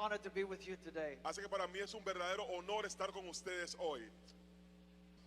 honor to be with you today. Así que para mí es un verdadero honor estar con ustedes hoy.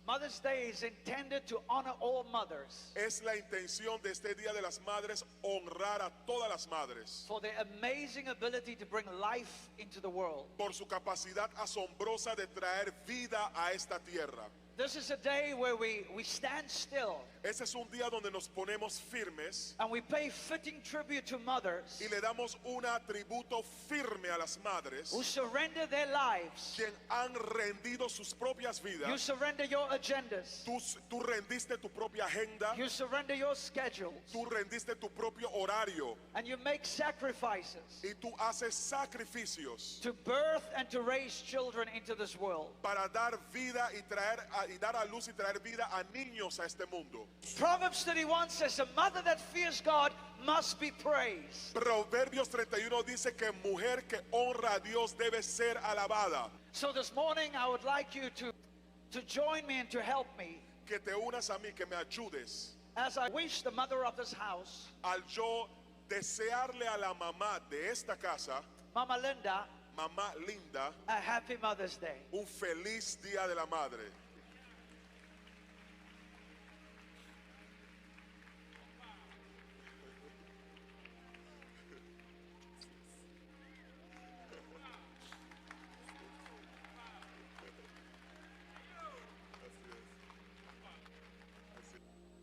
Mother's Day is intended to honor all mothers Es la intención de este Día de las Madres honrar a todas las madres for their amazing ability to bring life into the world. por su capacidad asombrosa de traer vida a esta tierra. This is a day where we stand still Ese es un día donde nos ponemos firmes and we pay fitting tribute to mothers y le damos un atributo firme a las madres who surrender their lives. quien han rendido sus propias You vidas. surrender your agendas. Tú rendiste tu propia agenda, You surrender your schedules. tú rendiste tu propio horario And you make sacrifices y tú haces sacrificios to birth and to raise children into this world. para dar vida y dar a luz y traer vida a niños a este mundo. Proverbs 31 says a mother that fears God must be praised. Proverbios 31 dice que mujer que honra a Dios debe ser alabada. So this morning I would like you to join me and to help me Que te unas a mí, que me ayudes as I wish the mother of this house, al yo desearle a la mamá de esta casa, Mama Linda, mamá linda, a happy Mother's Day. un feliz Día de la Madre.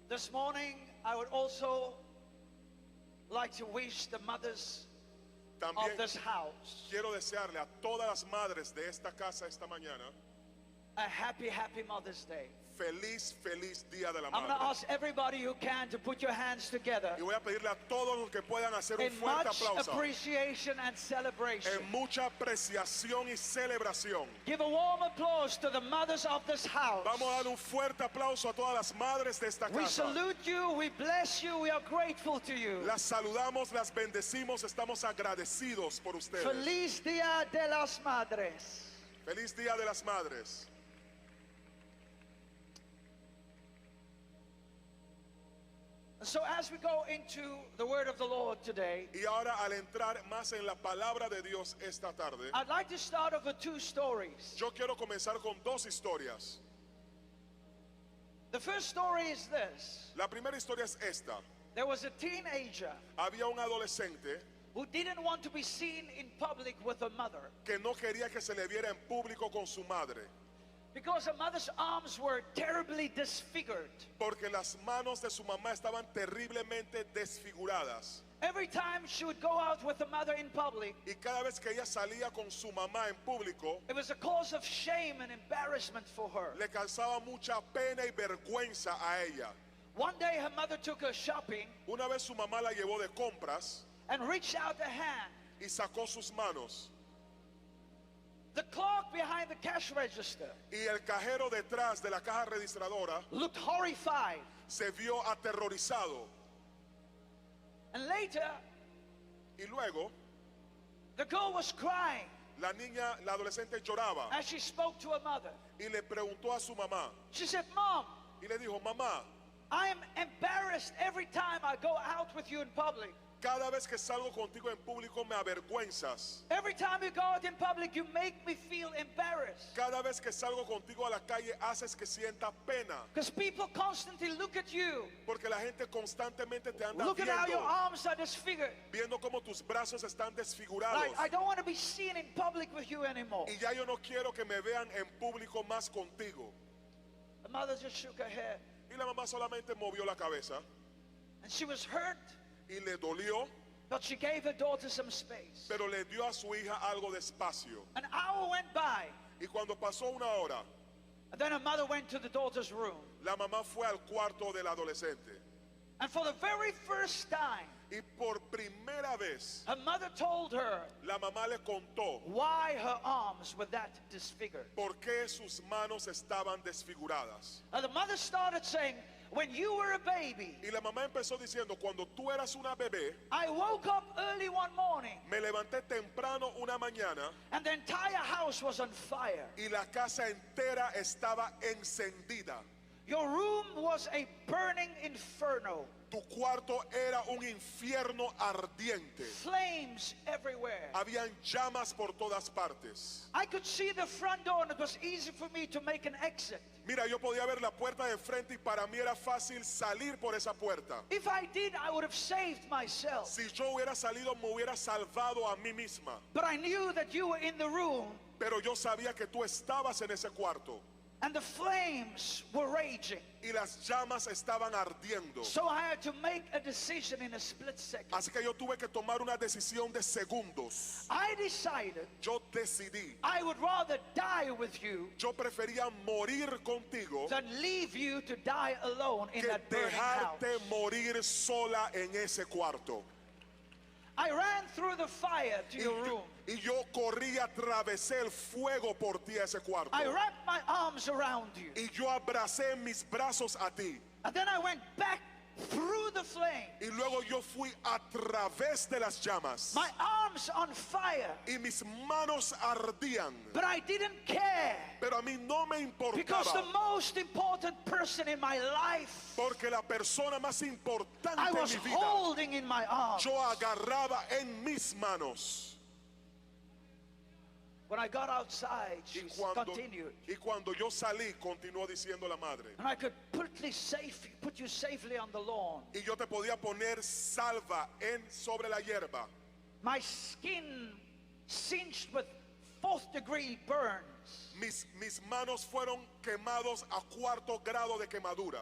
This morning I would also like to wish the mothers of También this house quiero desearle a todas las madres de esta casa esta mañana a happy Mother's Day. feliz Día de la I'm going to Madre. ask everybody who can to put your hands together Y voy a pedirle a todos los que puedan hacer un in fuerte much aplauso, appreciation and celebration. en mucha apreciación y celebración. Give a warm applause to the mothers of this house. Vamos a dar un fuerte aplauso a todas las madres de esta We casa. salute you, we bless you, we are grateful to you. Las saludamos, las bendecimos, estamos agradecidos por ustedes. Feliz Día de las Madres. Feliz Día de las Madres. So as we go into the word of the Lord today, Y ahora al entrar más en la palabra de Dios esta tarde, I'd like to start off with two stories. yo quiero comenzar con dos historias. The first story is this. La primera historia es esta. There was a teenager Había un adolescente who didn't want to be seen in public with her mother que no quería que se le viera en público con su madre, because her mother's arms were terribly disfigured. porque las manos de su mamá estaban terriblemente desfiguradas. Every time she would go out with her mother in public, Y cada vez que ella salía con su mamá en público, it was a cause of shame and embarrassment for her. le causaba mucha pena y vergüenza a ella. One day her mother took her shopping Una vez su mamá la llevó de compras and reached out a hand. y sacó sus manos. The clerk behind the cash register Y el cajero detrás de la caja registradora looked horrified. se vio aterrorizado. And later, Y luego the girl was crying la niña, la adolescente lloraba as she spoke to her mother. y le preguntó a su mamá She said, Mom, y le dijo, mamá, I am embarrassed every time I go out with you in public. cada vez que salgo contigo en público me avergüenzas. Every time you go out in public, you make me feel embarrassed. Cada vez que salgo contigo a la calle haces que sienta pena. Because people constantly look at you. Porque la gente constantemente te anda Look at how your viendo, arms are disfigured. viendo cómo tus brazos están desfigurados. Like, I don't want to be seen in public with you anymore. Y ya yo no quiero que me vean en público más contigo. The mother just shook her head. Y la mamá solamente movió la cabeza And she was hurt, y le dolió, but she gave her daughter some space. pero le dio a su hija algo de espacio. An hour went by, Y cuando pasó una hora, and then her mother went to the daughter's room. la mamá fue al cuarto del adolescente. And for the very first time, Y por primera vez, her mother told her la mamá le contó why her arms were that disfigured. por qué sus manos estaban desfiguradas. And the mother started saying, when you were a baby, Y la mamá empezó diciendo, cuando tú eras una bebé, I woke up early one morning me levanté temprano una mañana and the entire house was on fire. y la casa entera estaba encendida. Your room was a burning inferno. Tu cuarto era un infierno ardiente. Flames everywhere. Habían llamas por todas partes. I could see the front door and it was easy for me to make an exit. Mira, yo podía ver la puerta de frente y para mí era fácil salir por esa puerta. If I did, I would have saved myself. Si yo hubiera salido, me hubiera salvado a mí misma. But I knew that you were in the room Pero yo sabía que tú estabas en ese cuarto and the flames were raging. y las llamas estaban ardiendo. So I had to make a decision in a split second. Así que yo tuve que tomar una decisión de segundos. I decided Yo decidí, I would rather die with you yo prefería morir contigo than leave you to die alone in que that burning house. dejarte morir sola en ese cuarto. I ran through the fire to your room. Y yo corrí, atravesé el fuego por ti a ese cuarto. I wrapped my arms around you. Y yo abracé mis brazos a ti. And then I went back through the flame. Y luego yo fui a través de las llamas. My arms on fire. Y mis manos ardían. But I didn't care. Pero a mí no me Because the importaba. most important person in my life, Porque la persona más importante I en was mi vida, holding in my arms. yo agarraba en mis manos. When I got outside, she continued. Y cuando yo salí, continuó diciendo la madre. And I could put you safely on the lawn. Y yo te podía poner salva sobre la hierba. My skin singed with 4th degree burns. Mis manos fueron quemados a 4º grado de quemadura.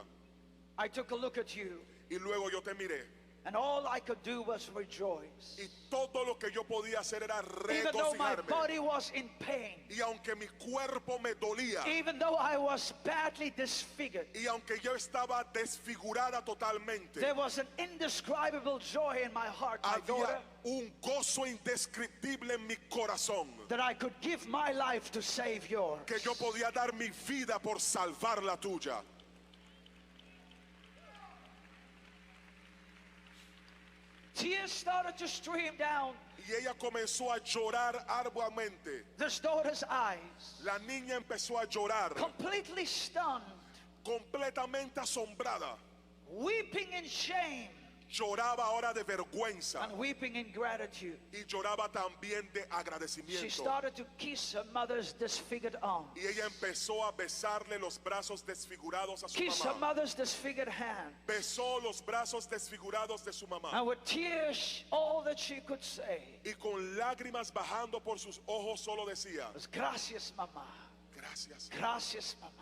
I took a look at you, Y luego yo te miré. and all I could do was rejoice. Y todo lo que yo podía hacer era Even though my regocijarme. body was in pain, Y aunque mi cuerpo me dolía, even though I was badly disfigured, y aunque yo estaba desfigurada totalmente, there was an indescribable joy in my heart, my daughter, había un gozo indescriptible en mi corazón. that I could give my life to save yours. Que yo podía dar mi vida por salvar la tuya. Tears started to stream down Y ella comenzó a llorar arduamente. this daughter's eyes, La niña empezó a llorar, completely stunned, completamente asombrada. weeping in shame Lloraba ahora de vergüenza and weeping in gratitude. y lloraba también de She agradecimiento. started to kiss her mother's disfigured arms, Y ella empezó a besarle los brazos desfigurados a su kiss her mamá. mother's disfigured hand, Besó los brazos desfigurados de su mamá. and with tears, all that she could say Y con lágrimas bajando por sus ojos solo decía, was, gracias, mama, gracias, gracias, mama,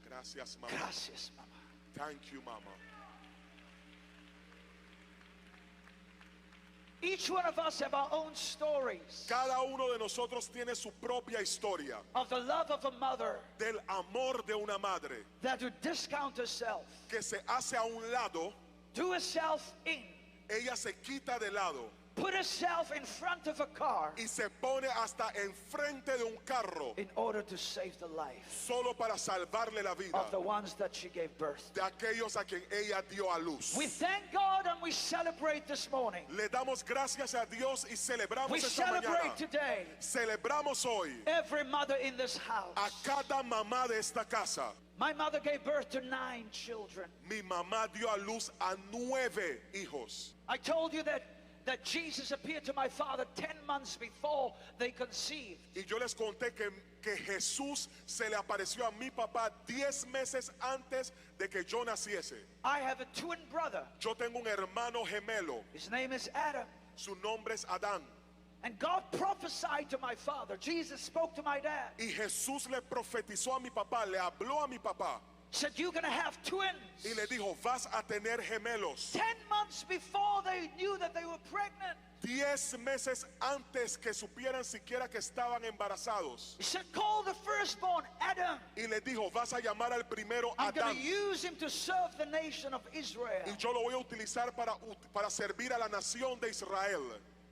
gracias mamá. gracias, mama. Thank you, mama. Each one of us have our own stories Cada uno de nosotros tiene su propia historia of the love of a mother del amor de una madre that would discount herself, que se hace a un lado, do herself in, ella se quita de lado put herself in front of a car y se pone hasta enfrente de un carro in order to save the life solo para salvarle la vida of the ones that she gave birth. de aquellos a quien ella dio a luz. We thank God and we celebrate this morning. Le damos gracias a Dios y celebramos We esta celebrate mañana. today Celebramos hoy every mother in this a house. cada mamá de esta casa. My mother gave birth to 9 children. Mi mamá dio a luz a 9 hijos. I told you that Jesus appeared to my father 10 months before they conceived. Y yo les conté que Jesús se le apareció a mi papá 10 meses antes de que yo naciese. I have a twin brother. Yo tengo un hermano gemelo. His name is Adam. Su nombre es Adán. And God prophesied to my father. Jesus spoke to my dad. Y Jesús le profetizó a mi papá, le habló a mi papá. Said, you're going to have twins. Y le dijo, vas a tener gemelos. 10 months before they knew that they were pregnant. 10 meses antes que supieran siquiera que estaban embarazados. He said, call the firstborn Adam. Y le dijo, vas a llamar al primero I'm going Adán. to use him to serve the nation of Israel. Y yo lo voy a utilizar para servir a la nación de Israel.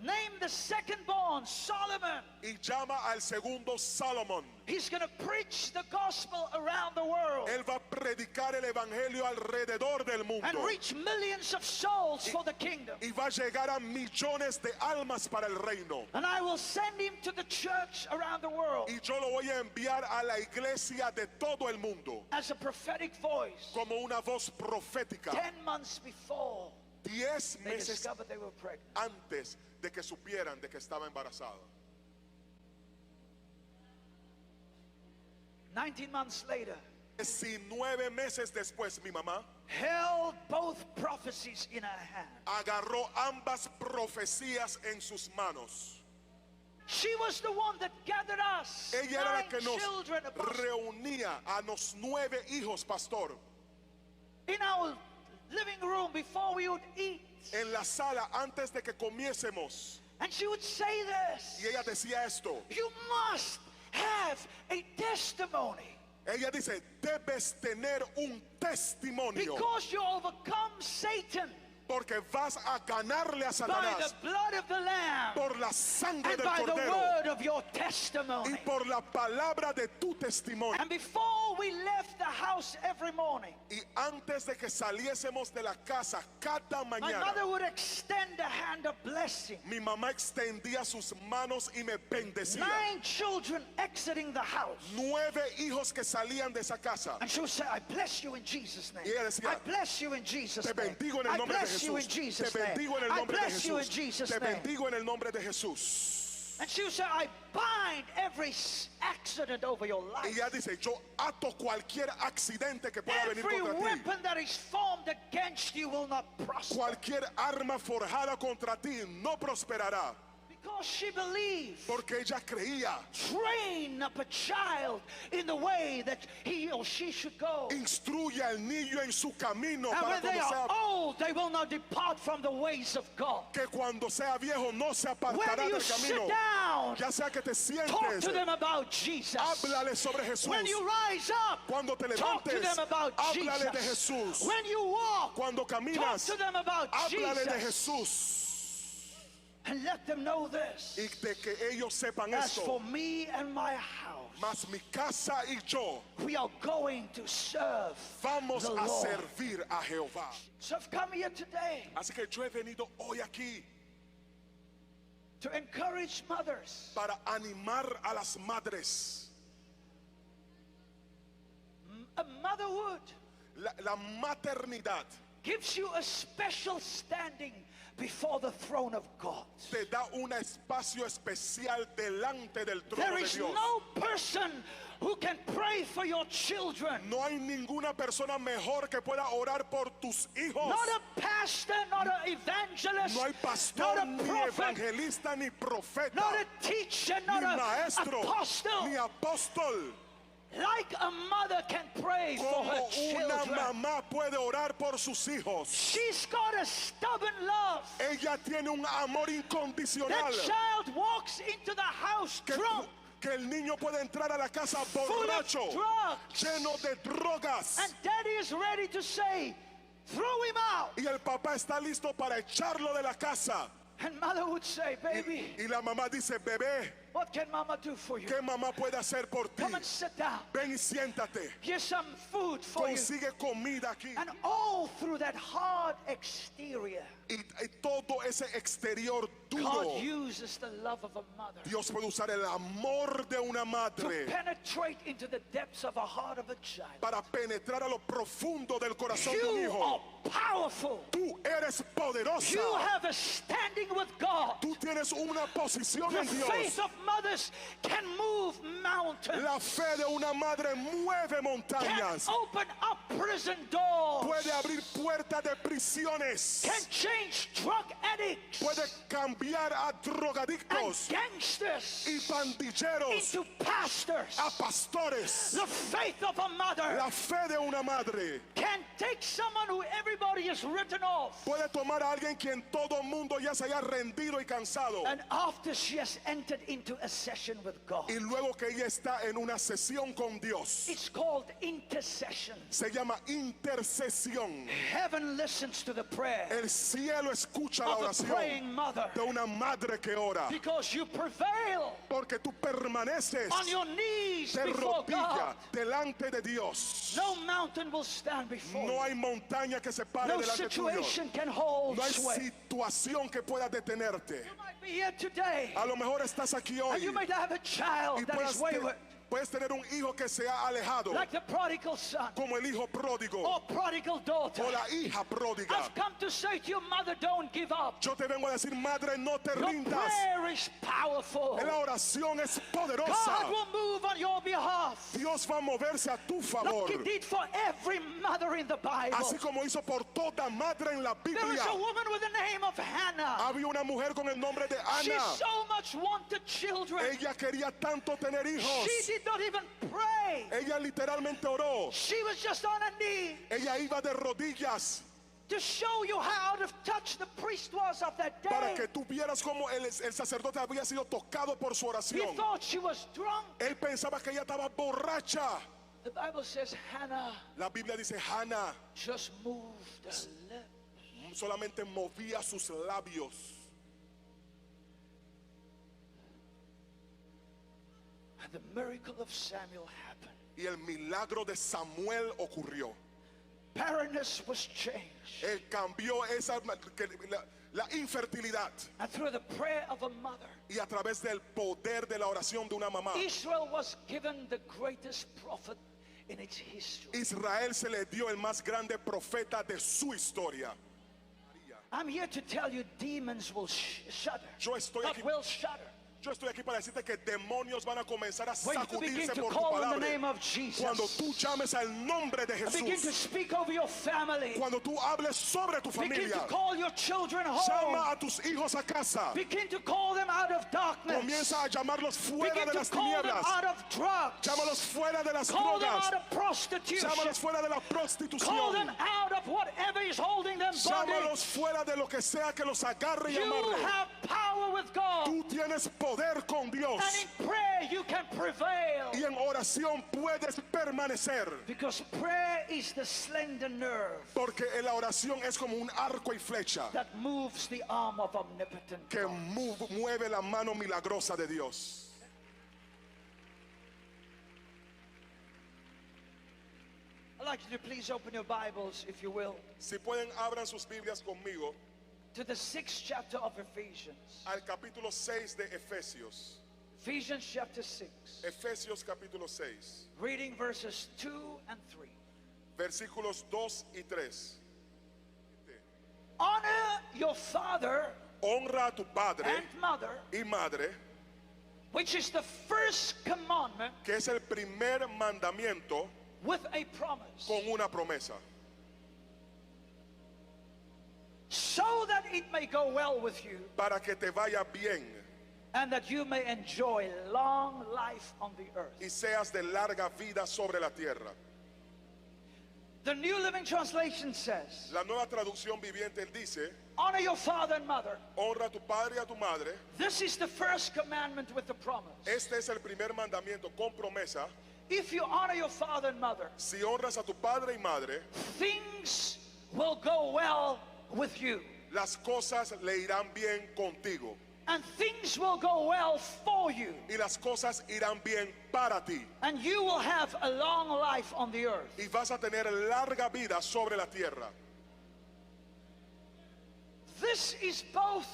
Name the second born, Solomon. y llama al segundo Salomón. He's going to preach the gospel around the world Él va a predicar el evangelio alrededor del and mundo reach millions of souls for the kingdom. y va a llegar a millones de almas para el reino. And I will send him to the church around the world Y yo lo voy a enviar a la iglesia de todo el mundo as a prophetic voice. como una voz profética. 10 months before 10 they meses discovered they were pregnant. antes de que supieran de que estaba embarazada. 19 months later, 19 meses después, mi mamá held both prophecies in her hand. agarró ambas profecías en sus manos. She was the one that gathered us, Ella era la 9 que nos children, apostle, reunía a los 9 hijos, pastor, in our living room before we would eat. en la sala antes de que comiésemos. And she would say this: Y ella decía esto. you must have a testimony Ella dice, debes tener un testimonio because you overcome Satan porque vas a ganarle a by Satanás the blood of the Lamb por la sangre and del by the Cordero word of your y testimony. por la palabra de tu testimonio. And before we left the house every morning, Y antes de que saliésemos de la casa cada my mañana, mother would extend a hand of blessing. mi mamá extendía sus manos y me bendecía. 9 children exiting the house. 9 hijos que salían de esa casa. And she would say, I bless you in Jesus' name. Y ella decía, I bless you in Jesus' Te name. bendigo en el I nombre de bless you in Jesús. Jesus' Te name. bendigo en el I nombre de bless you in Jesús. Jesus' Te name. bendigo en el nombre de Jesús. And she would say, I bind every accident over your Y life. ella dice, yo ato cualquier accidente que pueda venir Every contra ti. weapon that is formed against you will not prosper. Cualquier arma forjada contra ti no prosperará. Because she believed. Porque ella creía. Train up a child in the way that he or she should go. Instruye al niño en su camino And para when they cuando are sea, old, they will not depart from the ways of God. que cuando sea viejo no se When apartará you del sit camino. down, Ya sea que te talk sientes, to them about Jesus. háblale sobre Jesús. When you rise up, Cuando te talk to levantes, them about háblale de Jesus. Jesús. When you walk, Cuando talk caminas, to them about háblale de Jesus. Jesús. And let them know this. Y de que ellos sepan As for esto. me and my house, Mas mi casa y yo we are going to serve vamos the a Lord. servir a Jehová. So I've come here today Así que yo he venido hoy aquí to encourage mothers. para animar a las madres. A motherhood La maternidad gives you a special standing before the throne of God. te da un espacio especial delante del trono There de is Dios. no person who can pray for your children. No hay ninguna persona mejor que pueda orar por tus hijos. Not a pastor, not an evangelist, No hay not pastor, a ni prophet, evangelista, ni profeta, not a teacher, not ni an maestro, apostle. ni apóstol. Like a mother can pray for her Como una children. mamá puede orar por sus hijos. She's got a stubborn love. Ella tiene un amor That incondicional. child walks into the house drunk, Que el niño puede entrar a la casa full of borracho, drugs. lleno de drogas. And daddy is ready to say, throw him out. Y el papá está listo para echarlo de la casa. And mother would say, baby, Y la mamá dice, bebé, what can mama do for you? ¿qué mamá puede hacer por ti? Come and sit down. Ven y siéntate. Here's some food for you. Consigue comida aquí. And all through that hard exterior, Y todo ese exterior duro, God uses the love of a mother Dios puede usar el amor de una to madre penetrate into the depths of a heart of a child. para penetrar a lo profundo del corazón de un You hijo. are powerful. Tú eres poderosa. You have a standing with God. Tú tienes una posición The en faith Dios. of mothers can move mountains, La fe de una madre mueve can montañas. open up prison doors, Puede abrir puertas de prisiones. can change drug addicts Puede cambiar a and drogadictos gangsters y pandilleros into pastors. a pastores. The faith of a mother La fe de una madre can take someone who everybody is written off, puede tomar a alguien quien todo mundo ya se haya rendido y cansado and after she has entered into a session with God, y luego luego que ella está en una sesión con Dios, It's called intercession. se llama intercesión. Heaven listens to the prayer El cielo escucha la of a oración praying mother de una madre que ora, because you prevail porque tú permaneces on your knees de before rodilla God. delante de Dios. No mountain will stand before No you. hay montaña que se pare No delante tuyo. situation can hold No hay sway. situación que pueda detenerte. You might be here today A lo mejor estás aquí and hoy you might have a child y that is wayward, puedes tener un hijo que se ha alejado, like the prodigal son como el hijo pródigo or prodigal daughter. o la hija pródiga. I've come to say to your mother, don't give up. Yo te vengo a decir, madre, no te Your rindas. prayer is powerful. La oración es God poderosa. will move on your behalf. Dios va a moverse a tu favor, Like he did for every mother in the Bible. así como hizo por toda madre en la There is Biblia. a woman with the name of Hannah. Había una mujer con el nombre de She Ana. so much wanted children. Ella quería tanto tener hijos. She did not even pray. Ella literalmente oró. She was just on her knee Ella iba de rodillas to show you how out of touch the priest was of that para day. que tú vieras cómo el sacerdote había sido tocado por su He oración. thought she was drunk. Él pensaba que ella estaba borracha. The Bible says Hannah La Biblia dice, Hannah just moved her lips. solamente movía sus labios. And the miracle of Samuel happened. Y el milagro de Samuel ocurrió. Barrenness was changed. Él cambió la infertilidad. And through the prayer of a mother, Y a través del poder de la oración de una mamá, Israel was given the greatest prophet in its history. Israel se le dio el más grande profeta de su historia. I'm here to tell you demons will shudder. Yo estoy Not aquí. will shudder. Yo estoy aquí para decirte que demonios van a comenzar a When you begin sacudirse to por tu call on the palabra. name of Jesus, Cuando tú llames al nombre de begin to Jesús, speak over your family, cuando tú hables sobre tu begin familia, to call your children home, llama a tus hijos a casa, begin to call them out of darkness, comienza a llamarlos fuera begin de to las call them tinieblas, out of drugs, llámalos fuera de las call them drogas, out of prostitution, llámalos fuera de la call prostitución, them out of whatever is holding them bondage. llámalos fuera de lo que sea que los agarre y You amarre. have power with God, Tú tienes poder con Dios and in prayer you can prevail, y en oración puedes permanecer, because prayer is the slender nerve porque la oración es como un arco y flecha that moves the arm of omnipotent que God. mueve la mano milagrosa de Dios. I'd like you to please open your Bibles, if you will, Si pueden, abran sus Biblias conmigo to the 6th chapter of Ephesians. al capítulo 6 de Efesios. Ephesians chapter 6, Efesios capítulo 6, reading verses 2 and 3. versículos 2 y 3. Honor your father Honra a tu padre and mother, y madre, which is the first commandment, que es el primer mandamiento with a promise, con una promesa, so that it may go well with you, para que te vaya bien and that you may enjoy long life on the earth. y seas de larga vida sobre la tierra. The New Living Translation says, La nueva traducción viviente dice, honor your father and mother. honra a tu padre y a tu madre. This is the first commandment with the promise. Este es el primer mandamiento con promesa. If you honor your father and mother, Si honras a tu padre y madre, things will go well with you, las cosas le irán bien contigo and things will go well for you, y las cosas irán bien para ti and you will have a long life on the earth. y vas a tener larga vida sobre la tierra. This is both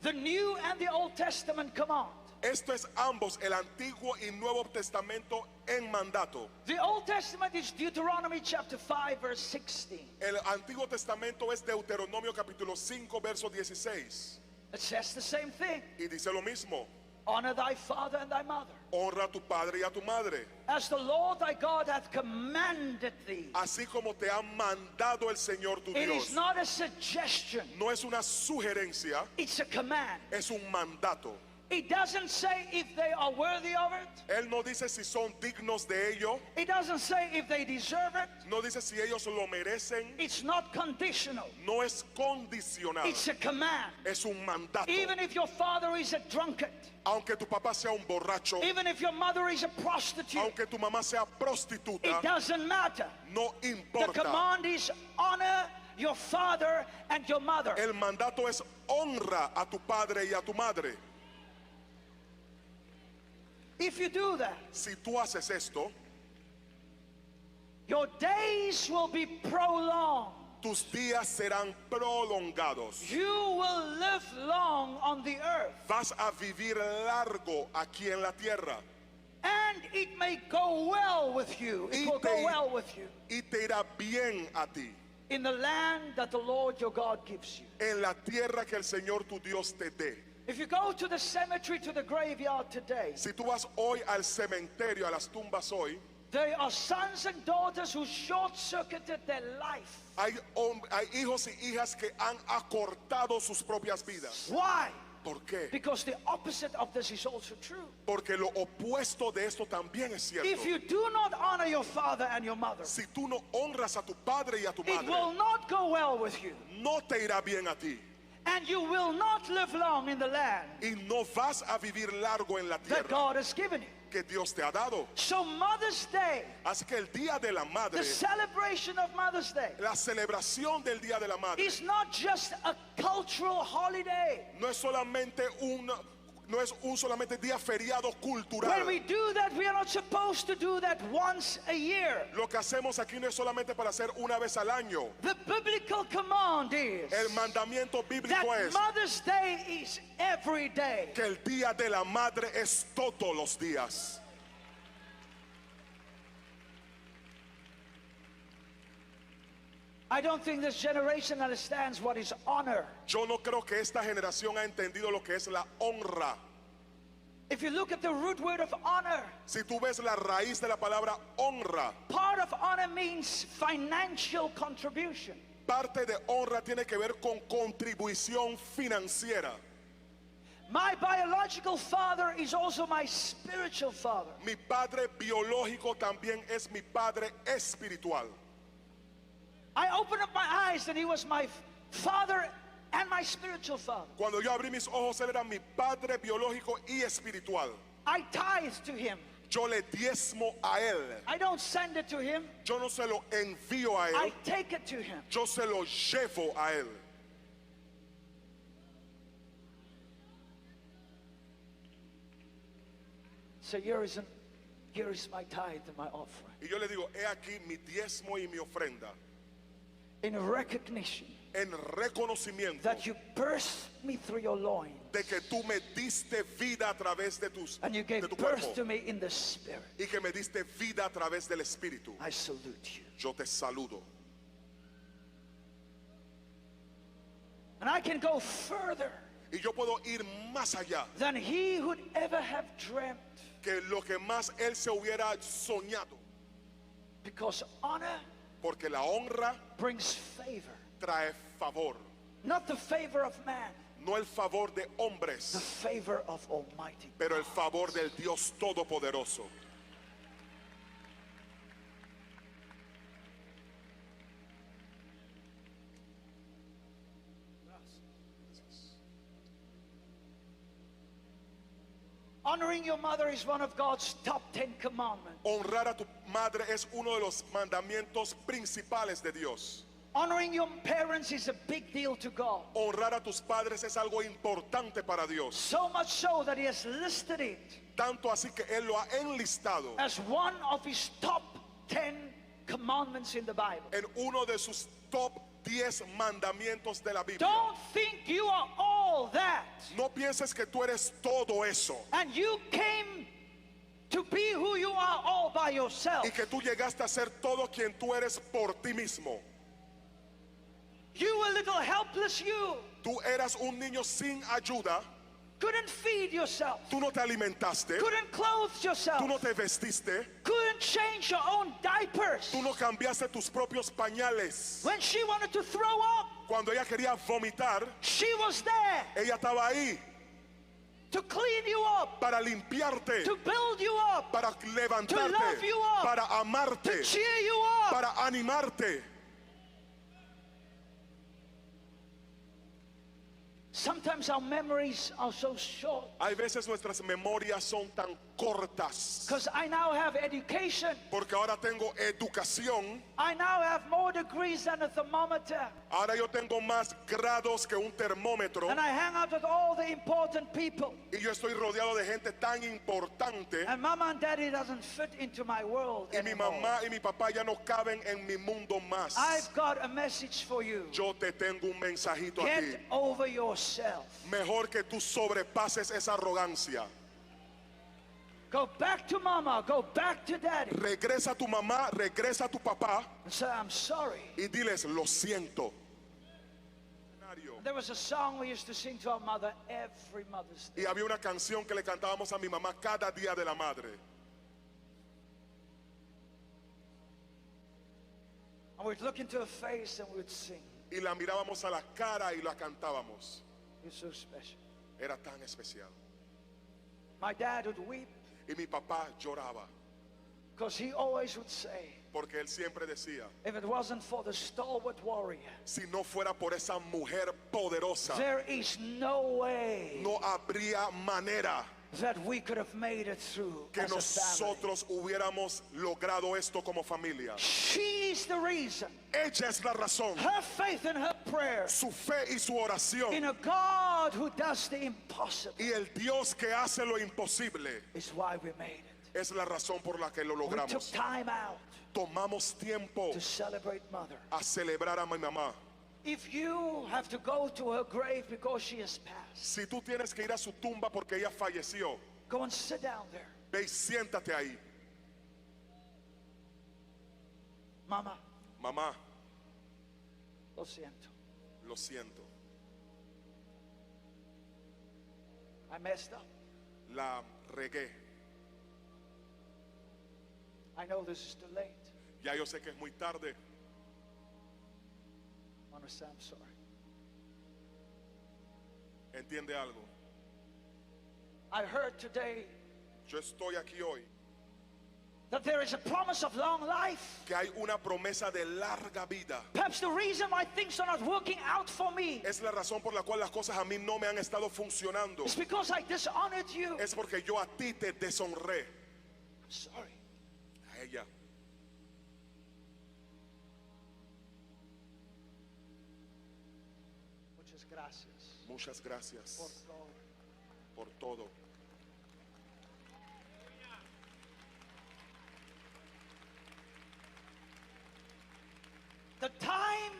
the New and the Old Testament command. Esto es ambos, el Antiguo y Nuevo Testamento en mandato. The Old Testament is Deuteronomy chapter 5 verse 16. El Antiguo Testamento es Deuteronomio capítulo 5 verso 16 It says the same thing. y dice lo mismo: Honor thy father and thy mother, honra a tu padre y a tu madre, as the Lord thy God hath commanded thee. así como te ha mandado el Señor tu It Dios. is not a suggestion, No es una sugerencia, it's a command. es un mandato. It doesn't say if they are worthy of it. Él no dice si son dignos de ello. It doesn't say if they deserve it. No dice si ellos lo merecen. It's not conditional. No es condicional. It's a command. Es un mandato. Even if your father is a drunkard, Aunque tu papá sea un borracho, even if your mother is a prostitute, aunque tu mamá sea prostituta, it doesn't matter. no The importa. command is honor your father and your mother. El mandato es honra a tu padre y a tu madre. If you do that, Si tú haces esto, your days will be prolonged. tus días serán prolongados. You will live long on the earth. Vas a vivir largo aquí en la tierra. And it may go well with you. It will go well with you. Y te irá bien a ti. In the land that the Lord your God gives you. En la tierra que el Señor tu Dios te dé. If you go to the cemetery, to the graveyard today, Si tú vas hoy al cementerio, a las tumbas hoy, there are sons and daughters who short-circuited their life. hay hijos y hijas que han acortado sus propias vidas. Why? ¿Por qué? Because the opposite of this is also true. Porque lo opuesto de esto también es cierto. If you do not honor your father and your mother, Si tú no honras a tu padre y a tu it will madre, not go well with you. no te irá bien a ti. And you will not live long in the land Y no vas a vivir largo en la that tierra God has given you. que Dios te ha dado. So Mother's Day, Así que el Día de la Madre, the celebration of Mother's Day, la celebración del Día de la Madre, is not just a cultural holiday. no es un solamente día feriado cultural. When we do that, we are not supposed to do that once a year. Lo que hacemos aquí no es solamente para hacer una vez al año. The biblical command is El mandamiento bíblico that es Mother's Day is every day. que el Día de la Madre es todos los días. I don't think this generation understands what is honor. Yo no creo que esta generación ha entendido lo que es la honra. If you look at the root word of honor, Si tú ves la raíz de la palabra honra, part of honor means financial contribution. parte de honra tiene que ver con contribución financiera. My biological father is also my spiritual father. Mi padre biológico también es mi padre espiritual. I opened up my eyes and he was my father and my spiritual father. Cuando yo abrí mis ojos, él era mi padre biológico y espiritual. I tithe to him. Yo le diezmo a él. I don't send it to him. Yo no se lo envío a I él. take it to him. Yo se lo llevo a él. So here is my tithe and my offering. Y yo le digo, he aquí mi diezmo y mi ofrenda. In recognition En reconocimiento that you burst me through your loins de que tú me diste vida a través de and you de gave tu birth cuerpo. to me in the spirit. Y que me diste vida a través del Espíritu. I salute you. Yo te saludo. And I can go further Y yo puedo ir más allá than he would ever have dreamt, que lo que más él se hubiera soñado. because honor Porque la honra brings favor. trae favor. Not the favor of man, No el favor de the hombres, favor of Almighty. pero el favor del Dios Todopoderoso. Honoring your mother is one of God's top 10 commandments. Honrar a tu madre es uno de los mandamientos principales de Dios. Honoring your parents is a big deal to God. Honrar a tus padres es algo importante para Dios. So much so that he has listed it Tanto así que él lo ha enlistado as one of his top 10 commandments in the Bible. en uno de sus top 10 mandamientos de la Biblia. Don't think you are all that No pienses que tú eres todo eso and you came to be who you are all by yourself. y que tú llegaste a ser todo quien tú eres por ti mismo. You a little helpless you Tú eras un niño sin ayuda, couldn't feed yourself, tú no te alimentaste, couldn't clothe yourself, tú no te vestiste, couldn't change your own diapers. tú no cambiaste tus propios pañales. When she wanted to throw up, Cuando ella quería vomitar, she was there. ella estaba ahí. to clean you up, para limpiarte, to build you up, para to levantarte, love you up, para to amarte, cheer you up. para animarte. Sometimes our memories are so short. Hay veces nuestras memorias son tan cortas. Because I now have education. Porque ahora tengo educación. I now have more degrees than a thermometer. Ahora yo tengo más grados que un termómetro. And I hang out with all the important people. Y yo estoy rodeado de gente tan importante. And Mama and Daddy doesn't fit into my world Y mi anymore. mamá y mi papá ya no caben en mi mundo más. I've got a message for you. Yo te tengo un mensajito a ti. Get over yourself. Mejor que tú sobrepases esa arrogancia. Go back to Mama. Go back to Daddy. Regresa a tu mamá, regresa a tu papá And say, I'm sorry. y diles, lo siento. There was a song we used to sing to our mother every Mother's Day. Y había una canción que le cantábamos a mi mamá cada día de la madre. And we'd look into her face and we'd sing. Y la mirábamos a la cara y la cantábamos. You're so special. Era tan especial. My dad would weep Y mi papá lloraba because he always would say, porque él siempre decía, if it wasn't for the stalwart warrior, si no fuera por esa mujer poderosa, there is no way no habría manera that we could have made it through que as a family. nosotros hubiéramos logrado esto como familia. She is the reason. Ella es la razón. Her faith and her prayer Su fe y su oración in a God who does the impossible y el Dios que hace lo imposible is why we made it. es la razón por la que lo We took logramos. time out Tomamos tiempo to celebrate Mother. a celebrar a mi mamá. If you have to go to her grave because she has passed, Si tú tienes que ir a su tumba porque ella falleció, go and sit down there. ve y siéntate ahí. Mama, Mamá, lo siento. lo siento. I messed up. La regué. I know this is too late. Ya yo sé que es muy tarde. I want to say I'm sorry. Entiende algo. I heard today Yo estoy aquí hoy that there is a promise of long life. que hay una promesa de larga vida. Perhaps the reason why things are not working out for me Es la razón por la cual las cosas a mí no me han estado funcionando. is because I dishonored you. Es porque yo a ti te deshonré. I'm sorry. A ella. Muchas gracias Muchas por gracias todo. por todo. The time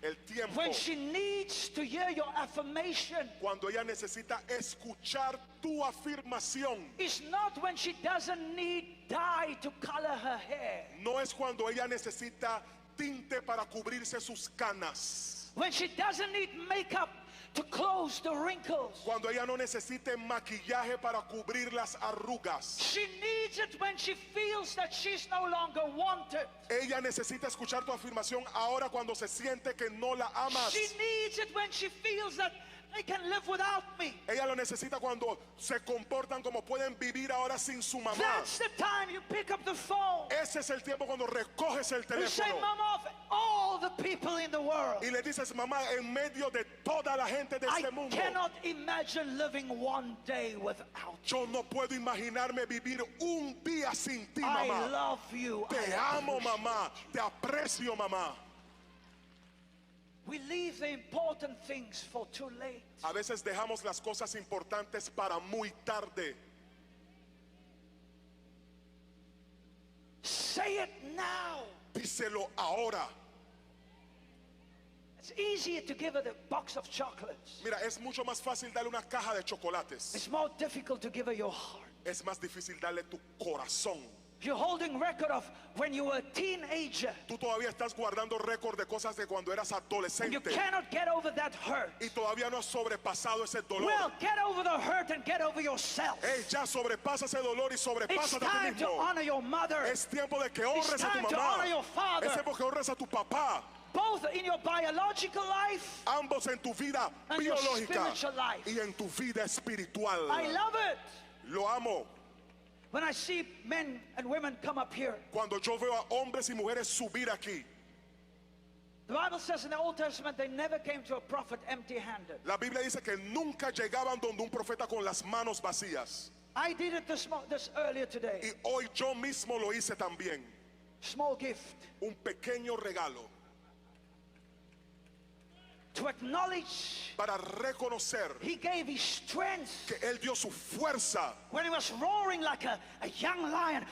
El tiempo when she needs to hear your affirmation cuando ella necesita escuchar tu afirmación. is not when she doesn't need dye to color her hair. No es cuando ella necesita tinte para cubrirse sus canas. When she doesn't need makeup to close the wrinkles. Cuando ella no necesite maquillaje para cubrir las arrugas. She needs it when she feels that she's no longer wanted. Ella necesita escuchar tu afirmación ahora cuando se siente que no la amas. She needs it when she feels that they can live without me. Ella lo necesita cuando se comportan como pueden vivir ahora sin su mamá. That's the time you pick up the phone. Ese es el tiempo cuando recoges el You say, teléfono Mama, of all the people in the world, y le dices, mamá, en medio de toda la gente de I este mundo, cannot imagine living one day without you. yo no puedo imaginarme vivir un día sin ti, I mamá. love you. Te I amo, appreciate mamá. Te aprecio, mamá. We leave the important things for too late. A veces dejamos las cosas importantes para muy tarde. Say it now. Díselo ahora. It's easier to give her the box of chocolates. Mira, es mucho más fácil darle una caja de chocolates. It's more difficult to give her your heart. Es más difícil darle tu corazón. You're holding record of when you were a teenager. Tú todavía estás guardando récord de cosas de cuando eras And you adolescente cannot get over that hurt. y todavía no has sobrepasado ese dolor. Well, get over the hurt and get over yourself. Hey, ya sobrepasa ese dolor y It's sobrepásate a ti time to mismo. honor your mother. Es tiempo de que It's honres a tu time to mamá. honor your father. Es tiempo que honres a tu papá. both in your biological life ambos en tu vida and your biológica spiritual life. y en tu vida espiritual. I love it. Lo amo. When I see men and women come up here, Cuando yo veo a hombres y mujeres subir aquí, the Bible says in the Old Testament they never came to a prophet empty-handed. la Biblia dice que nunca llegaban donde un profeta con las manos vacías. I did it this earlier today. Y hoy yo mismo lo hice también. Small gift Un pequeño regalo to acknowledge para reconocer he gave his strength que Él dio su fuerza when he was roaring like a young lion.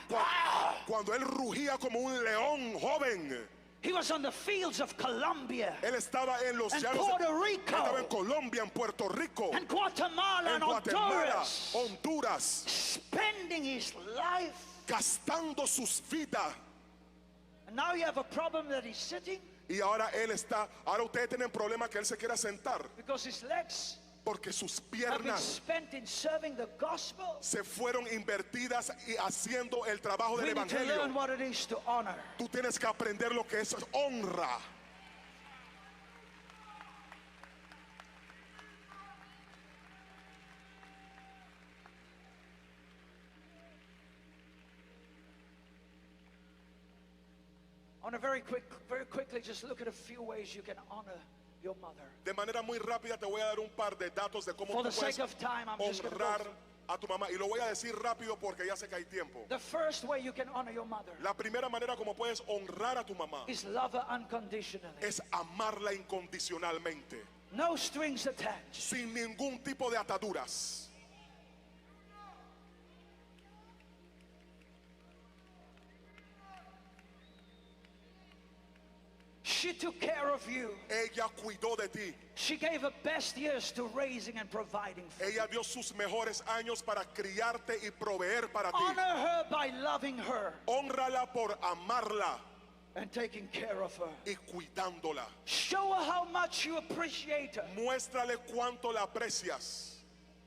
cuando Él rugía como un león joven. He was on the fields of Colombia Él estaba en los and llanos, Puerto él estaba en Rico Colombia, en Puerto Rico, and Guatemala en and Guatemala, Honduras, Honduras, spending his life. gastando sus vidas. And now you have a problem that he's sitting Y ahora ustedes tienen problema que Él se quiera sentar because his legs porque sus have been piernas spent in serving the gospel. se fueron invertidas y haciendo el trabajo del We need to learn evangelio. what it is to honor. Tú tienes que aprender lo que es honra. I want to very quickly just look at a few ways you can honor your mother. De manera muy rápida te voy a dar un par de datos de cómo For the tú puedes sake of time, I'm just going to honrar go. a tu mamá. Y lo voy a decir rápido porque ya sé que hay tiempo. The first way you can honor your mother La primera manera como puedes honrar a tu mamá is love her unconditionally. es amarla incondicionalmente, No strings attached. sin ningún tipo de ataduras. She took care of you. Ella cuidó de ti. She gave her best years to raising and providing for you. Ella dio sus mejores años para criarte y proveer para ti. Honor her by loving her Hónrala por amarla and taking care of her. y cuidándola. Show her how much you appreciate her. Muéstrale cuánto la aprecias.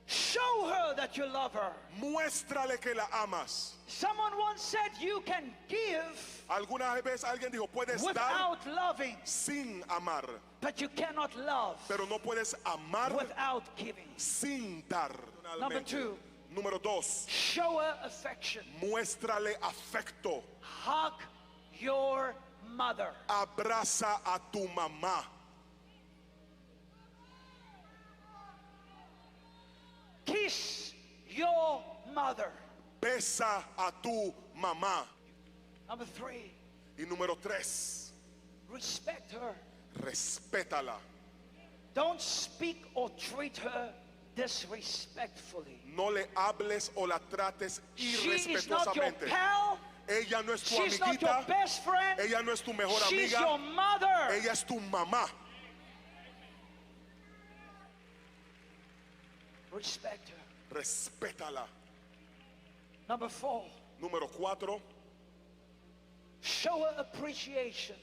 Show her that you love her. Muéstrale que la amas. Someone once said you can give Alguna vez alguien dijo, puedes dar without loving, sin amar, but you cannot love pero no puedes amar without giving. sin dar. Number two, Número 2, show her affection. muéstrale afecto. Hug your mother. Abraza a tu mamá. Kiss your mother. Besa a tu mamá. Number three, Y número 3, respect her. respétala. Don't speak or treat her disrespectfully. No le hables o la trates She is not your irrespetuosamente. pal. Ella no es tu She's not your amiguita. best friend. Ella no es tu mejor She's amiga. your mother. Ella es tu mamá. Respect her. Respétala. Number four, Número 4, show her appreciation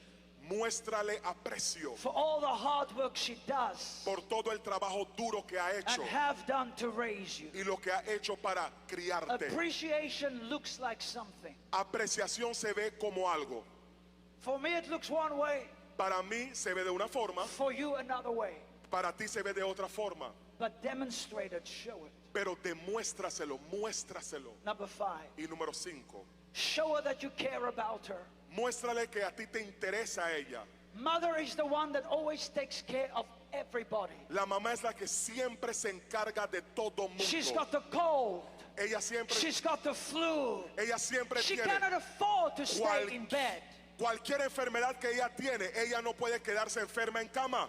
muéstrale aprecio for all the hard work she does por todo el trabajo duro que ha hecho and have done to raise you. y lo que ha hecho para criarte. Appreciation looks like something. Apreciación se ve como algo. For me, it looks one way. Para mí se ve de una forma, For you, another way. para ti se ve de otra forma. But demonstrate it, show it. Pero demuéstraselo, muéstraselo. Number five, Y número 5, show her that you care about her. muéstrale que a ti te interesa a ella. Mother is the one that always takes care of everybody. La mamá es la que siempre se encarga de todo mundo. She's got the cold. Ella siempre, She's got the flu. ella siempre She tiene cannot afford to stay in bed. cualquier enfermedad que ella tiene. Ella no puede quedarse enferma en cama.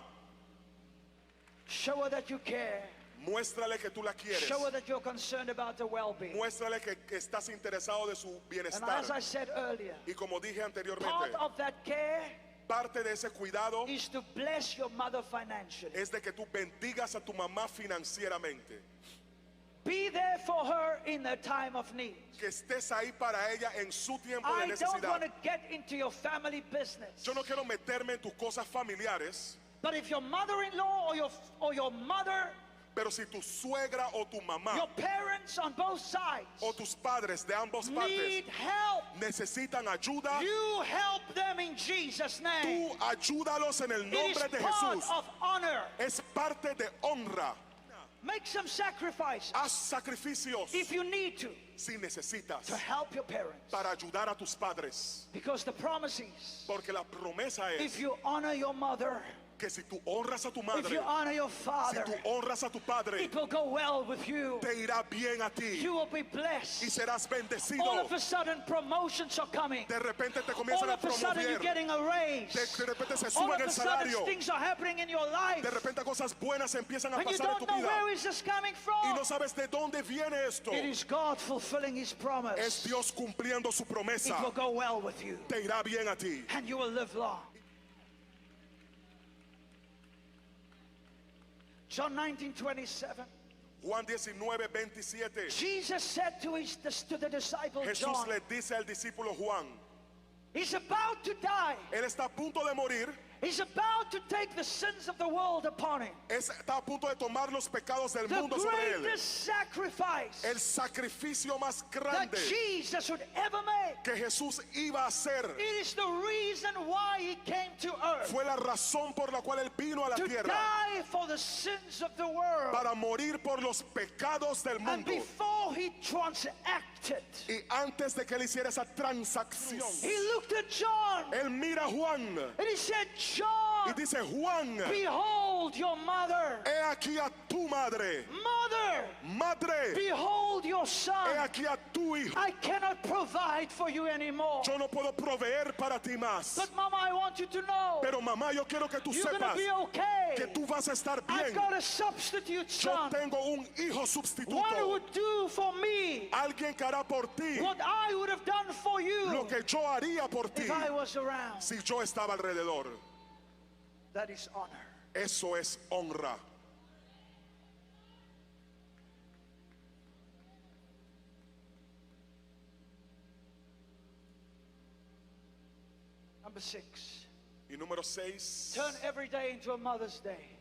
Show her that you care. Muéstrale que tú la quieres. Show her that you're concerned about her well-being. Muéstrale que estás interesado de su And bienestar. as I said earlier, Y como dije part anteriormente, of that care parte de ese cuidado is to bless your mother financially. es de que tú bendigas a tu mamá financieramente. Be there for her in the time of need. Que estés ahí para ella en su tiempo de I don't want necesidad. to get into your family business. Yo no quiero meterme en tus cosas familiares, But if your mother-in-law or your mother, pero si tu suegra o tu mamá your parents parents on both sides o tus padres de ambos partes need help, necesitan ayuda, you help them in Jesus' name. tú ayúdalos en el It is nombre de part Jesús. of honor. Es parte de honra. Make some sacrifices Haz sacrificios if you need to si necesitas help your parents. para ayudar a tus padres. Because the promise is, Porque la promesa es if you honor your mother, que si tú honras a tu if madre, you honor your si father, tú honras a tu padre, it will go well with you. te irá bien a ti You will be y blessed. serás bendecido. All of a sudden, promotions are coming. De repente te All comienzan a of a sudden, you're promover. getting a raise. De repente se All suben of el a sudden, salario. things are happening in your life. De repente cosas buenas empiezan a And you pasar en tu don't know vida where is this coming y from. no sabes de dónde viene esto. It is God fulfilling His Es promise. Dios cumpliendo su It promesa. will go well with you. Te irá bien a ti. And you will live long. John 19:27. Juan 19:27. Jesus said to the disciple Jesús John, le dice al discípulo Juan, he's about to die. él está a punto de morir, He's about to take the sins of the world upon him. está a punto de tomar los pecados del The mundo sobre él. greatest sacrifice El sacrificio más that grande Jesus would ever make. que Jesús iba a hacer It is the reason why He came to earth. fue la razón por la cual él vino a la To tierra, die for the sins of the world. para morir por los pecados del And mundo. before He transacted, Y antes de que él hiciera esa transacción, He looked at John él mira a Juan and He said, y John, dice, Juan, behold your mother. he aquí a tu madre. Mother, Madre, behold your he son. aquí a tu hijo. I cannot provide for you anymore. Yo no puedo proveer para ti más. But Mama, I want you to know, Pero mamá, yo quiero que tú you're going to sepas be okay. que tú vas a estar I've bien. got a substitute Yo son. tengo un hijo One who sustituto. would do for me Alguien que hará por ti what I would have done for lo you que yo haría por ti if I was around. si yo estaba alrededor. That is honor. Eso es honra. Number 6. Y número 6, Turn every day into a Mother's Day.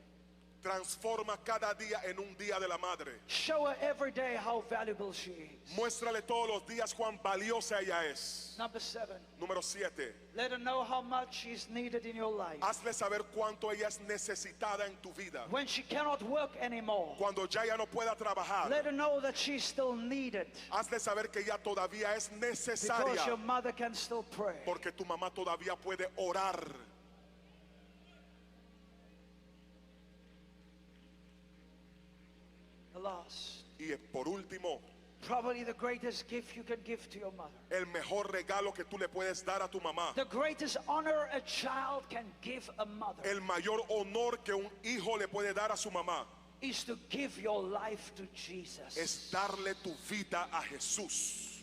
transforma cada día en un día de la madre. Show her every day how valuable she is. Muéstrale todos los días cuán valiosa ella es. Number 7. Número 7, Let her know how much is needed in your life. hazle saber cuánto ella es necesitada en tu vida. When she cannot work anymore, Cuando ya ella no pueda trabajar, let her know that she's still needed. hazle saber que ella todavía es Because necesaria. your mother can still pray. Porque tu mamá todavía puede orar. The last, Y por último, probably the greatest gift you can give to your mother. el mejor regalo que tú le puedes dar a tu mamá. The greatest honor a child can give a mother El mayor honor que un hijo le puede dar a su mamá is to give your life to Jesus. es darle tu vida a Jesús.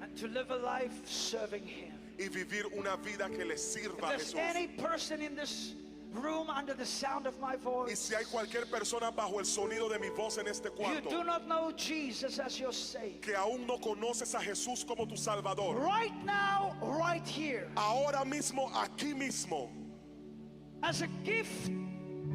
And to live a life serving Him. Y vivir una vida que le sirva If a there's Jesús. any person in this room under the sound of my Y voice, si hay cualquier persona bajo el sonido de mi voz en este you cuarto do not know Jesus as your Savior. que aún no conoces a Jesús como tu Salvador, Right now, right here, ahora mismo, aquí mismo, as a gift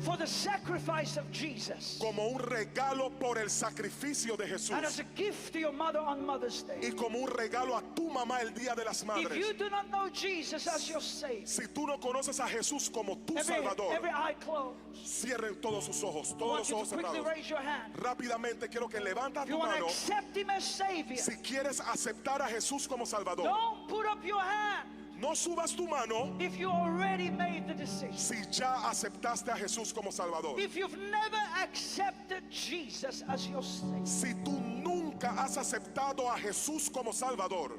for the sacrifice of Jesus, como un regalo por el sacrificio de and as Jesús a gift to your mother on Mother's Day. y como un regalo a tu mamá el Día de las If Madres. you do not know Jesus as your Savior, Si tú no conoces a Jesús como tu every Salvador, eye closed, cierren todos sus ojos, I todos want los you ojos to quickly cerrados. raise your hand. Rápidamente quiero que levantas If you tu want to mano accept Him as Savior, si quieres aceptar a Jesús como Salvador. don't put up your hand No subas tu mano if you already made the decision. si ya aceptaste a Jesús como Salvador. If you've never accepted Jesus as your Savior, Si tú nunca has aceptado a Jesús como Salvador,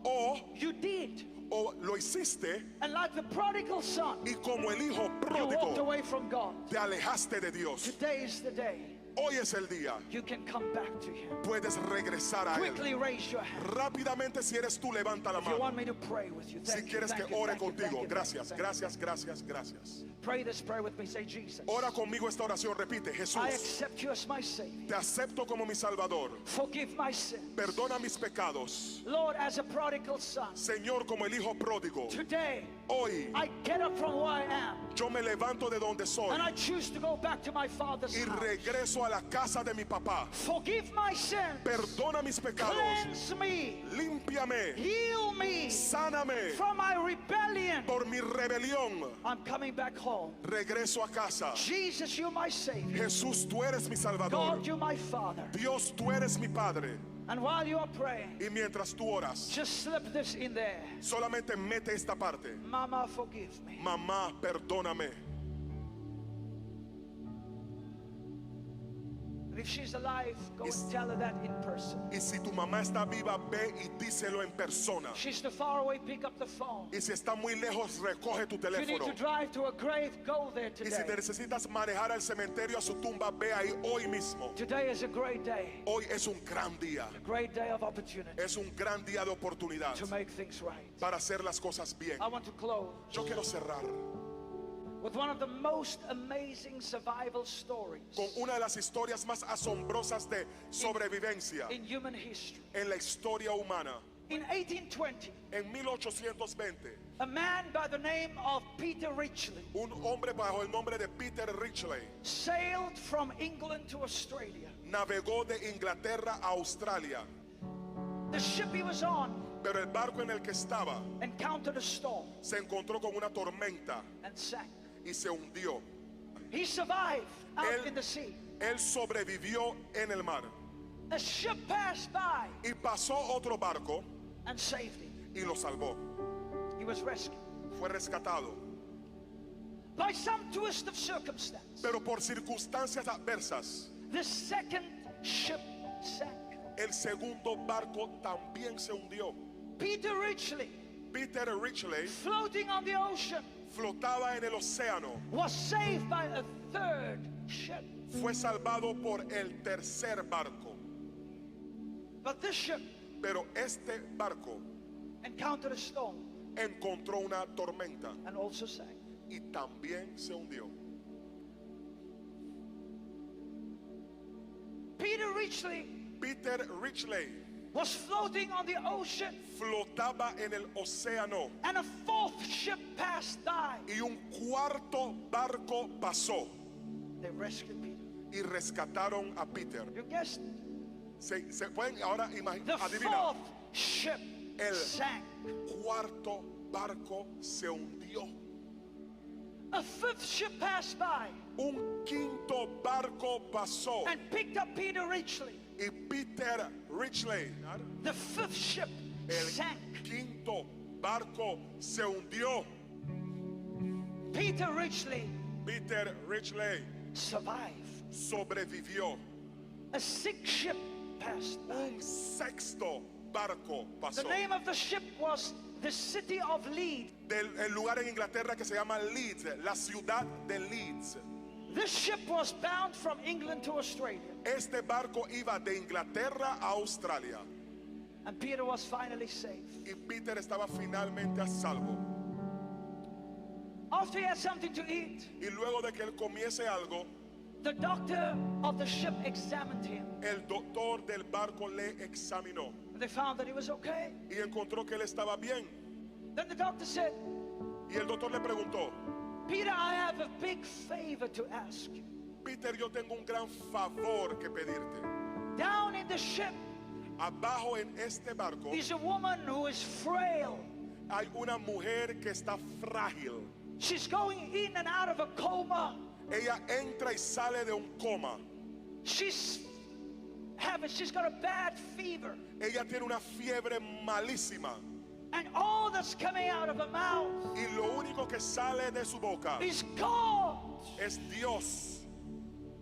or you did, o lo hiciste and like the prodigal son, y como el hijo you walked pródigo away from God, te alejaste de Dios, today is the day hoy es el día. you can come back to Him. Puedes regresar a Él. Quickly raise your hand. Rápidamente, si eres tú, levanta la If you mano. want me to pray with you, Si thank you, quieres thank que you, ore thank you, thank contigo, you, gracias, thank you. gracias, gracias, gracias. Pray this prayer with me. Say, Jesus, Ora conmigo esta oración, repite: I Jesús, accept you as my Savior. te acepto como mi Salvador. Forgive my sin. Perdona mis pecados. Lord, as a prodigal son, Señor, como el hijo pródigo, today hoy I get up from where I am yo me levanto de donde soy and I choose to go back to my father's y house. regreso a la casa de mi papá. Forgive my sins. Perdona mis pecados. Cleanse me. Límpiame. Heal me Sáname from my rebellion. por mi rebelión. I'm coming back home. Regreso a casa. Jesus, you're my Savior. Jesús, tú eres mi Salvador. God, you're my Father. Dios, tú eres mi Padre. And while you are praying, Y mientras tú oras, just slip this in there. solamente mete esta parte. Mama, forgive me. Mamá, perdóname. And if she's alive, go and tell her that in person. Y si tu mamá está viva, ve y díselo en persona. She's too far away, pick up the phone. Y si está muy lejos, recoge tu If you need to teléfono. drive to a grave, go there Y si te today. necesitas manejar al cementerio, a su tumba, ve ahí hoy mismo. Today is a great day. Hoy es un gran día. A great day of opportunity Es un gran día de oportunidad to make things right. para hacer las cosas bien. I want to close Yo quiero cerrar with one of the most amazing survival stories con una de las historias más asombrosas de sobrevivencia in human history. en la historia humana. In 1820, En 1820, a man by the name of Peter Ridgely un hombre bajo el nombre de Peter Ridgely sailed from England to Australia. navegó de Inglaterra a Australia, The ship he was on pero el barco en el que estaba encountered a storm se encontró con una tormenta and sank. y se hundió. He survived out Él- in the sea. Él sobrevivió en el mar A ship passed by y pasó otro barco and saved him. y lo salvó. He was rescued. Fue rescatado, By some twist of circumstance, pero por circunstancias adversas, the second ship sank. el segundo barco también se hundió. Peter Ridgely, Peter Ridgely floating on the ocean, flotaba en el océano, was saved by a third ship. fue salvado por el tercer barco, But this ship pero este barco encountered a storm encontró una tormenta and also sank. y también se hundió. Peter Ridgely Peter Ridgely was floating on the ocean, flotaba en el océano and a fourth ship passed by. y un cuarto barco pasó They rescued Peter. y rescataron a Peter. You guessed it. Se pueden ahora The imaginar, adivina, fourth ship El- sank. cuarto barco se hundió. A fifth ship passed by Un quinto barco pasó and picked up Peter Ridgely. y Peter Ridgely, The fifth ship el sank. quinto barco se hundió. Peter Ridgely Peter Ridgely survived. sobrevivió. A sixth ship passed by. Un sexto barco The pasó. name of the ship was the city of Leeds. Del el lugar en Inglaterra que se llama Leeds, la ciudad de Leeds. This ship was bound from England to Australia. Este barco iba de Inglaterra a Australia And Peter was finally saved. y Peter estaba finalmente a salvo. After he had something to eat, Y luego de que él comiese algo, the doctor of the ship examined him. el doctor del barco le examinó And they found that he was okay. y encontró que él estaba bien. Then the doctor said, Y el doctor le preguntó, Peter, I have a big favor to ask you. Peter, yo tengo un gran favor que pedirte. Down in the ship Abajo en este barco is a woman who is frail. hay una mujer que está frágil. She's going in and out of a coma. Ella entra y sale de un coma. She's got a bad fever. Ella tiene una fiebre malísima. And all that's coming out of her mouth Y lo único que sale de su boca is God. es Dios.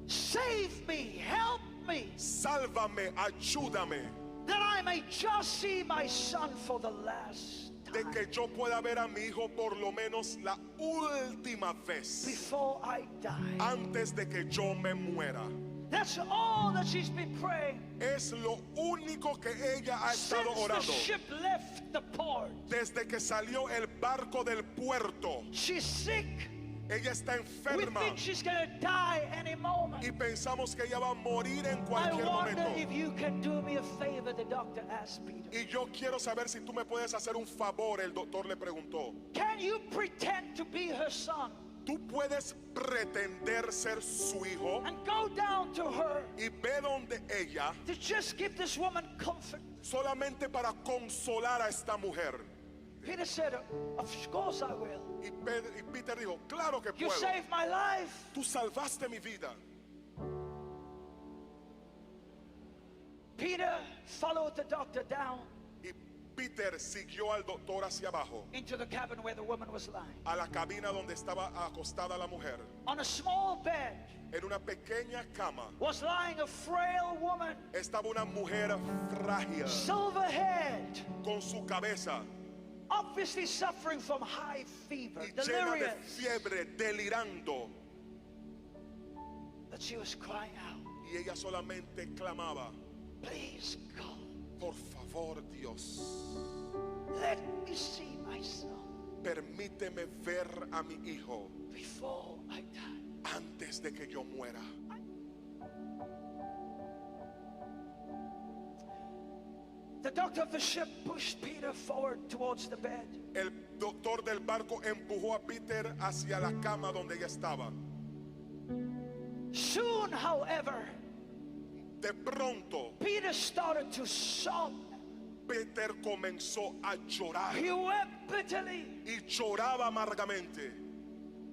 Save me, help me, Sálvame, ayúdame. that I may just see my son for the last De time que yo pueda ver a mi hijo por lo menos la última vez. before I die. Antes de que yo me muera. That's all that she's been praying Es lo único que ella ha estado since the orando. ship left the port. Desde que salió el barco del puerto. She's sick. Ella está We enferma think she's going to die any moment. y pensamos que ella va a morir en I cualquier wonder momento. if you can do me a favor, the doctor asked Peter. Y yo quiero saber si tú me puedes hacer un favor, el doctor le preguntó. Can you pretend to be her son ¿Tú puedes pretender ser su hijo and go down to her y ve donde ella to just give this woman comfort? solamente para consolar a esta mujer? Peter said, of course I will. Y Peter dijo, claro que You puedo. saved my life. Tú salvaste mi vida. Peter followed the doctor down Y Peter siguió al doctor hacia abajo, into the cabin where the woman was lying. a la cabina donde estaba acostada la mujer. On a small bed En una pequeña cama was lying a frail woman, estaba una mujer frágil, silver-haired, con su cabeza obviously suffering from high fever, y llena de delirious. fiebre, delirando. But she was crying out, Y ella solamente clamaba, please God, por favor Dios, let me see my son permíteme ver a mi hijo before I die. antes de que yo muera. The doctor of the ship pushed Peter forward towards the bed. El doctor del barco empujó a Peter hacia la cama donde ella estaba. Soon, however, De pronto, Peter started to sob. Peter comenzó a llorar He wept bitterly y lloraba amargamente,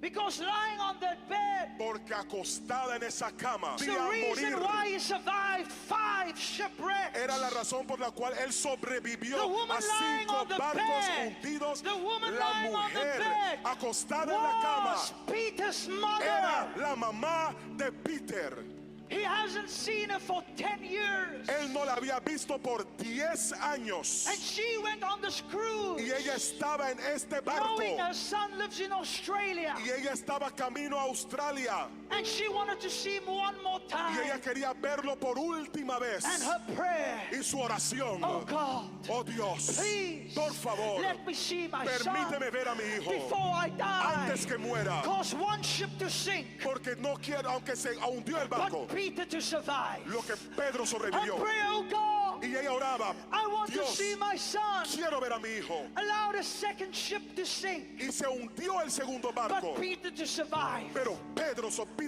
because lying on that bed, porque acostada en esa cama, the iba a reason morir. why he survived 5 shipwrecks. Era la razón por la cual él sobrevivió The woman a lying 5 on the barcos bed. hundidos. The woman La lying on the mujer bed acostada en la cama was Peter's mother. era la mamá de Peter. He hasn't seen her for 10 years. Él no la había visto por 10 años. And she went on this cruise, Y ella estaba en este barco. knowing her son lives in Australia. Y ella estaba camino a Australia. And she wanted to see him one more Y ella time. quería verlo por última vez. And her prayer, Y su oración. oh God, Oh Dios, please, por favor, let me see my son permíteme ver a mi hijo before I die. antes que muera. Cause one ship to sink, Porque no quiero, aunque se hundió el barco, but Peter to survive. lo que Pedro And sobrevivió. pray, oh God, Y ella oraba, I want to Dios, see my son. quiero ver a mi hijo. Allow the second ship to sink, Y se hundió el segundo barco. but Peter to survive. Pero Peter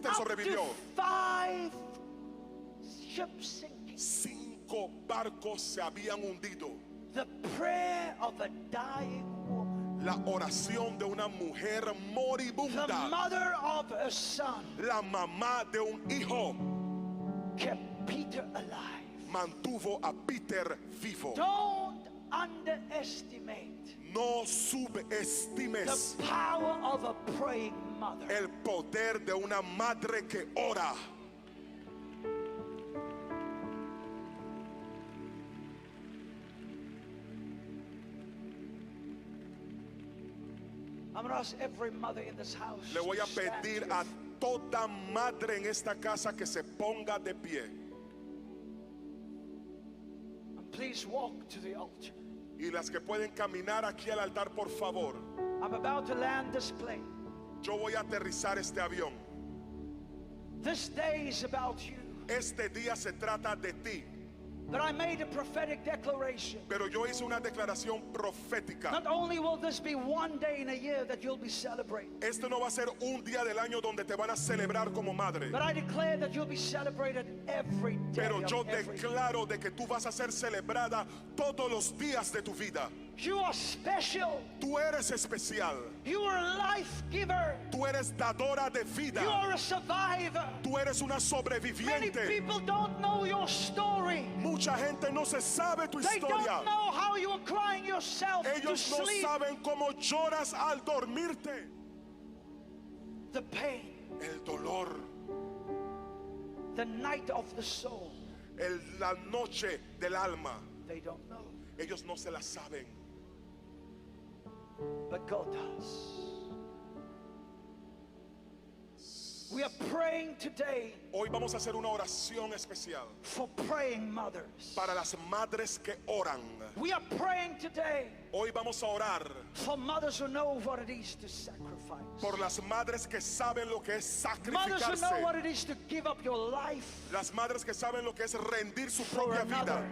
Up sobrevivió. to 5 ships sinking. 5 barcos se habían hundido. The prayer of a dying woman, La oración de una mujer the moribunda, mother of her son, la mamá de un hijo, kept Peter alive. mantuvo a Peter vivo. Don't underestimate No the subestimes power of a praying mother. el poder de una madre que ora. I'm going to ask every mother in this house Le voy a to stand pedir with a me. toda madre en esta casa que se ponga de pie. And please walk to the altar. Y las que pueden caminar aquí al altar, por favor. I'm about to land this plane. Yo voy a aterrizar este avión. This day is about you. Este día se trata de ti. But I made a prophetic declaration. Pero yo hice una declaración profética. Not only will this be one day in a year that you'll be celebrating, Este no va a ser un día del año donde te van a celebrar como madre. but I declare that you'll be celebrated every day. Pero yo of every year. declaro de que tú vas a ser celebrada todos los días de tu vida. You are special. Tú eres especial. You are a life giver. Tú eres dadora de vida. You are a survivor. Tú eres una Many sobreviviente. people don't know your story. Mucha gente no se sabe tu They don't historia. know how you are crying yourself to Ellos no sleep. saben cómo lloras al dormirte. The pain, El dolor, the night of the soul, la noche del alma. they don't know. Ellos no se la saben. But God does. We are praying today Hoy vamos a hacer una oración especial for praying mothers. para las madres que oran. We are praying today Hoy vamos a orar for mothers who know what it is to sacrifice. por las madres que saben lo que es Mothers who know what sacrificarse. it is to give up your life. Las madres que saben lo que es rendir su For propia vida another.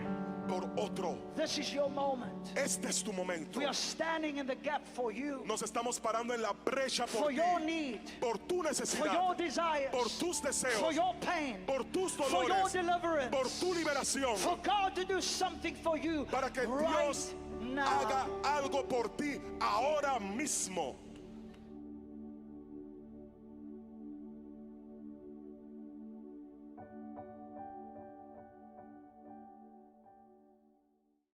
por otro. This is your moment. Este es tu momento. We are standing in the gap for you, Nos estamos parando en la brecha por for your ti, need, por tu for your necesidad, desires, por tus for deseos, your pain, por tus for your dolores, deliverance, por tu liberación, for God to do something for you para que right Dios now. haga algo por ti ahora mismo.